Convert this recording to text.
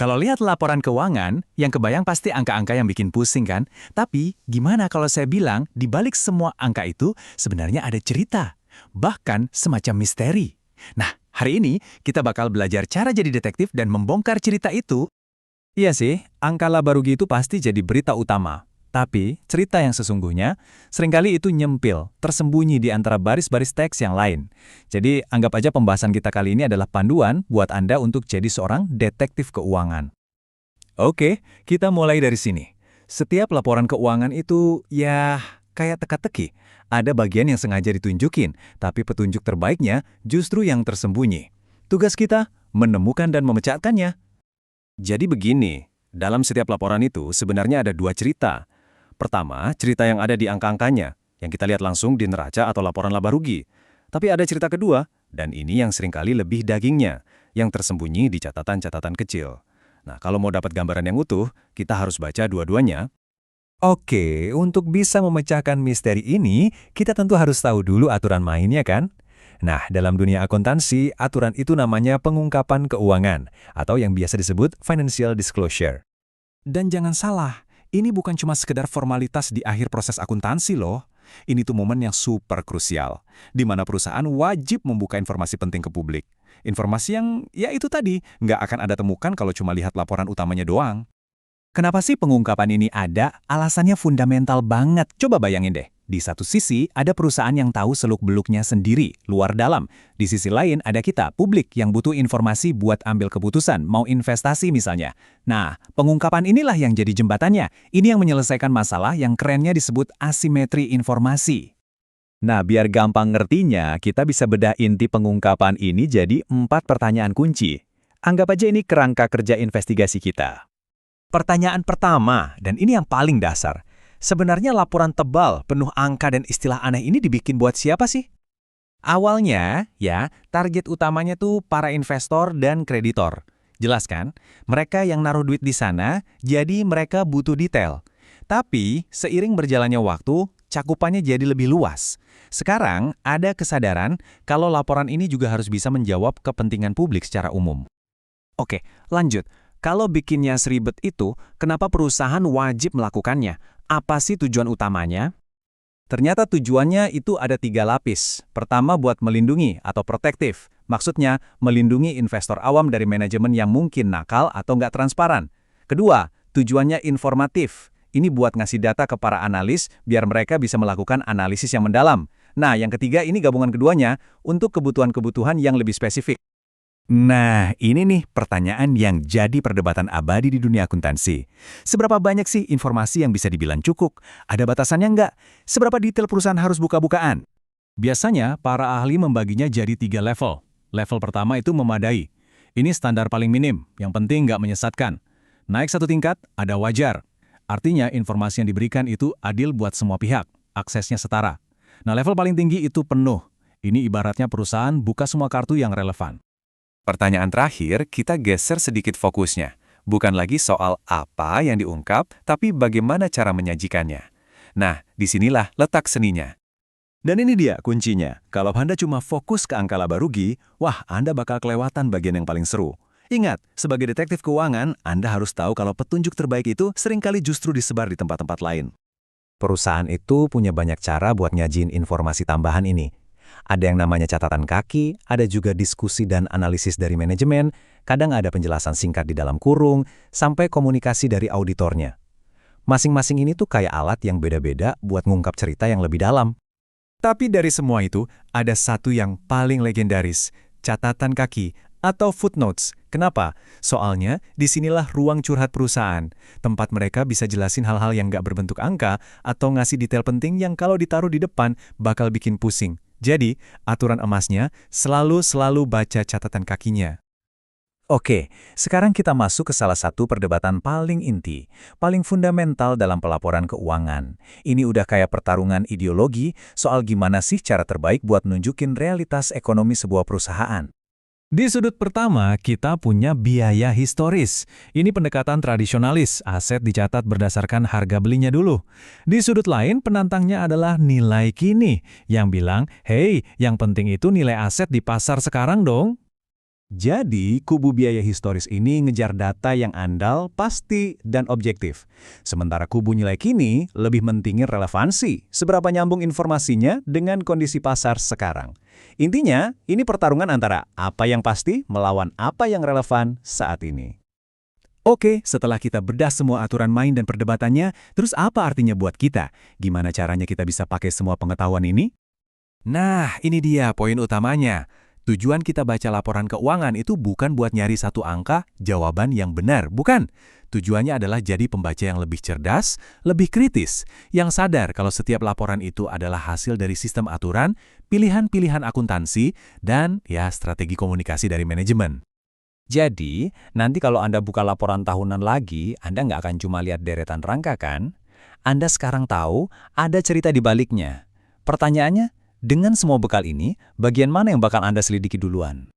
Kalau lihat laporan keuangan, yang kebayang pasti angka-angka yang bikin pusing kan? Tapi, gimana kalau saya bilang, di balik semua angka itu, sebenarnya ada cerita. Bahkan semacam misteri. Nah, hari ini kita bakal belajar cara jadi detektif dan membongkar cerita itu. Iya sih, angka laba rugi itu pasti jadi berita utama. Tapi, cerita yang sesungguhnya, seringkali itu nyempil, tersembunyi di antara baris-baris teks yang lain. Jadi, anggap aja pembahasan kita kali ini adalah panduan buat Anda untuk jadi seorang detektif keuangan. Oke, kita mulai dari sini. Setiap laporan keuangan itu, ya, kayak teka-teki. Ada bagian yang sengaja ditunjukin, tapi petunjuk terbaiknya justru yang tersembunyi. Tugas kita, menemukan dan memecahkannya. Jadi begini, dalam setiap laporan itu sebenarnya ada dua cerita. Pertama, cerita yang ada di angka-angkanya, yang kita lihat langsung di neraca atau laporan laba rugi. Tapi ada cerita kedua, dan ini yang seringkali lebih dagingnya, yang tersembunyi di catatan-catatan kecil. Nah, kalau mau dapat gambaran yang utuh, kita harus baca dua-duanya. Oke, untuk bisa memecahkan misteri ini, kita tentu harus tahu dulu aturan mainnya kan? Nah, dalam dunia akuntansi, aturan itu namanya pengungkapan keuangan, atau yang biasa disebut financial disclosure. Dan jangan salah, ini bukan cuma sekedar formalitas di akhir proses akuntansi loh. Ini tuh momen yang super krusial, di mana perusahaan wajib membuka informasi penting ke publik. Informasi yang, ya itu tadi, nggak akan Anda temukan kalau cuma lihat laporan utamanya doang. Kenapa sih pengungkapan ini ada? Alasannya fundamental banget. Coba bayangin deh. Di satu sisi, ada perusahaan yang tahu seluk-beluknya sendiri, luar dalam. Di sisi lain, ada kita, publik, yang butuh informasi buat ambil keputusan, mau investasi misalnya. Nah, pengungkapan inilah yang jadi jembatannya. Ini yang menyelesaikan masalah yang kerennya disebut asimetri informasi. Nah, biar gampang ngertinya, kita bisa bedah inti pengungkapan ini jadi 4 pertanyaan kunci. Anggap aja ini kerangka kerja investigasi kita. Pertanyaan pertama, dan ini yang paling dasar. Sebenarnya laporan tebal, penuh angka dan istilah aneh ini dibikin buat siapa sih? Awalnya, ya, target utamanya tuh para investor dan kreditor. Jelas kan? Mereka yang naruh duit di sana, jadi mereka butuh detail. Tapi, seiring berjalannya waktu, cakupannya jadi lebih luas. Sekarang, ada kesadaran kalau laporan ini juga harus bisa menjawab kepentingan publik secara umum. Oke, lanjut. Kalau bikinnya seribet itu, kenapa perusahaan wajib melakukannya? Apa sih tujuan utamanya? Ternyata tujuannya itu ada 3 lapis. Pertama buat melindungi atau protektif. Maksudnya, melindungi investor awam dari manajemen yang mungkin nakal atau nggak transparan. Kedua, tujuannya informatif. Ini buat ngasih data ke para analis biar mereka bisa melakukan analisis yang mendalam. Nah, yang ketiga ini gabungan keduanya untuk kebutuhan-kebutuhan yang lebih spesifik. Nah, ini nih pertanyaan yang jadi perdebatan abadi di dunia akuntansi. Seberapa banyak sih informasi yang bisa dibilang cukup? Ada batasannya nggak? Seberapa detail perusahaan harus buka-bukaan? Biasanya, para ahli membaginya jadi 3 level. Level pertama itu memadai. Ini standar paling minim, yang penting nggak menyesatkan. Naik 1 tingkat, ada wajar. Artinya, informasi yang diberikan itu adil buat semua pihak, aksesnya setara. Nah, level paling tinggi itu penuh. Ini ibaratnya perusahaan buka semua kartu yang relevan. Pertanyaan terakhir, kita geser sedikit fokusnya. Bukan lagi soal apa yang diungkap, tapi bagaimana cara menyajikannya. Nah, disinilah letak seninya. Dan ini dia kuncinya. Kalau Anda cuma fokus ke angka laba rugi, wah, Anda bakal kelewatan bagian yang paling seru. Ingat, sebagai detektif keuangan, Anda harus tahu kalau petunjuk terbaik itu seringkali justru disebar di tempat-tempat lain. Perusahaan itu punya banyak cara buat nyajiin informasi tambahan ini. Ada yang namanya catatan kaki, ada juga diskusi dan analisis dari manajemen, kadang ada penjelasan singkat di dalam kurung, sampai komunikasi dari auditornya. Masing-masing ini tuh kayak alat yang beda-beda buat ngungkap cerita yang lebih dalam. Tapi dari semua itu, ada satu yang paling legendaris, catatan kaki atau footnotes. Kenapa? Soalnya disinilah ruang curhat perusahaan, tempat mereka bisa jelasin hal-hal yang nggak berbentuk angka atau ngasih detail penting yang kalau ditaruh di depan bakal bikin pusing. Jadi, aturan emasnya selalu baca catatan kakinya. Oke, sekarang kita masuk ke salah satu perdebatan paling inti, paling fundamental dalam pelaporan keuangan. Ini udah kayak pertarungan ideologi soal gimana sih cara terbaik buat nunjukin realitas ekonomi sebuah perusahaan. Di sudut pertama, kita punya biaya historis. Ini pendekatan tradisionalis, aset dicatat berdasarkan harga belinya dulu. Di sudut lain, penantangnya adalah nilai kini, yang bilang, hey, yang penting itu nilai aset di pasar sekarang dong. Jadi, kubu biaya historis ini ngejar data yang andal, pasti, dan objektif. Sementara kubu nilai kini lebih mentingin relevansi, seberapa nyambung informasinya dengan kondisi pasar sekarang. Intinya, ini pertarungan antara apa yang pasti melawan apa yang relevan saat ini. Oke, setelah kita bedah semua aturan main dan perdebatannya, terus apa artinya buat kita? Gimana caranya kita bisa pakai semua pengetahuan ini? Nah, ini dia poin utamanya. Tujuan kita baca laporan keuangan itu bukan buat nyari satu angka, jawaban yang benar, bukan. Tujuannya adalah jadi pembaca yang lebih cerdas, lebih kritis, yang sadar kalau setiap laporan itu adalah hasil dari sistem aturan, pilihan-pilihan akuntansi, dan ya strategi komunikasi dari manajemen. Jadi, nanti kalau Anda buka laporan tahunan lagi, Anda nggak akan cuma lihat deretan rangka kan? Anda sekarang tahu ada cerita di baliknya. Pertanyaannya, dengan semua bekal ini, bagian mana yang bakal Anda selidiki duluan?